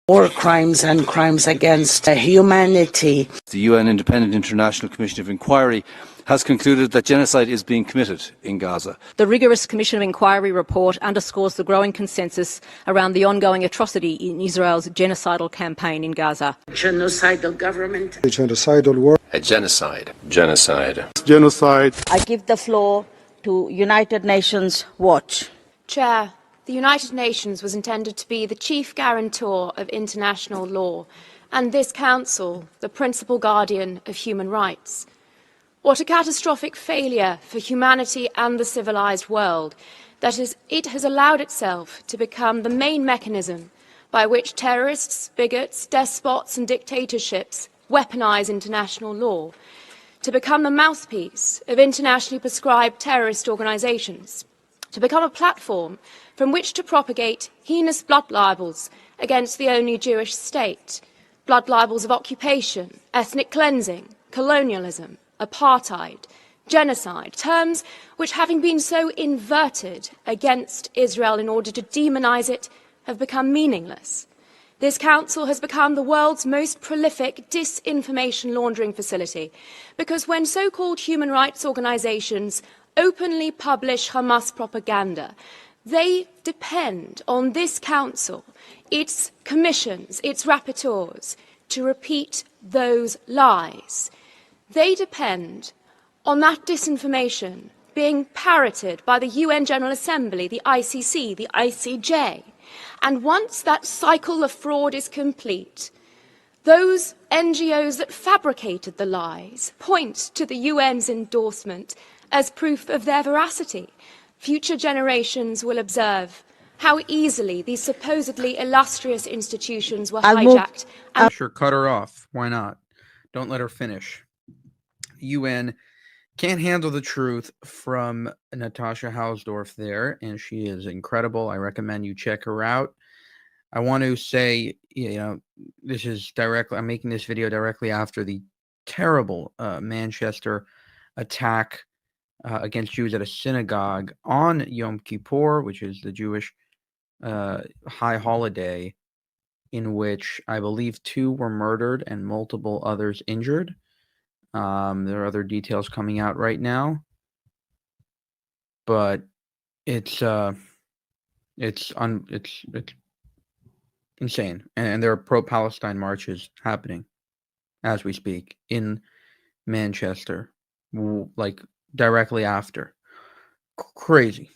war crimes and crimes against humanity. The UN Independent International Commission of Inquiry has concluded that genocide is being committed in Gaza. The rigorous Commission of Inquiry report underscores the growing consensus around the ongoing atrocity in Israel's genocidal campaign in Gaza. Genocidal government. A genocidal war. A genocide. Genocide. Genocide. I give the floor to United Nations Watch. Chair, the United Nations was intended to be the chief guarantor of international law, and this Council, the principal guardian of human rights. What a catastrophic failure for humanity and the civilized world that it has allowed itself to become the main mechanism by which terrorists, bigots, despots and dictatorships weaponize international law, to become the mouthpiece of internationally prescribed terrorist organizations, to become a platform from which to propagate heinous blood libels against the only Jewish state, blood libels of occupation, ethnic cleansing, colonialism, apartheid, genocide, terms which, having been so inverted against Israel in order to demonize it, have become meaningless. This Council has become the world's most prolific disinformation laundering facility, because when so-called human rights organizations openly publish Hamas propaganda, they depend on this Council, its commissions, its rapporteurs, to repeat those lies. They depend on that disinformation being parroted by the UN General Assembly, the ICC, the ICJ. And once that cycle of fraud is complete, those NGOs that fabricated the lies point to the UN's endorsement as proof of their veracity. Future generations will observe how easily these supposedly illustrious institutions were hijacked. Sure, cut her off. Why not? Don't let her finish. UN can't handle the truth from Natasha Hausdorff there, and she is incredible. I recommend you check her out. I want to say, this is directly, I'm making this video directly after the terrible Manchester attack against Jews at a synagogue on Yom Kippur, which is the Jewish high holiday, in which I believe 2 were murdered and multiple others injured. There are other details coming out right now, but it's insane, and there are pro-Palestine marches happening as we speak in Manchester, like directly after. Crazy.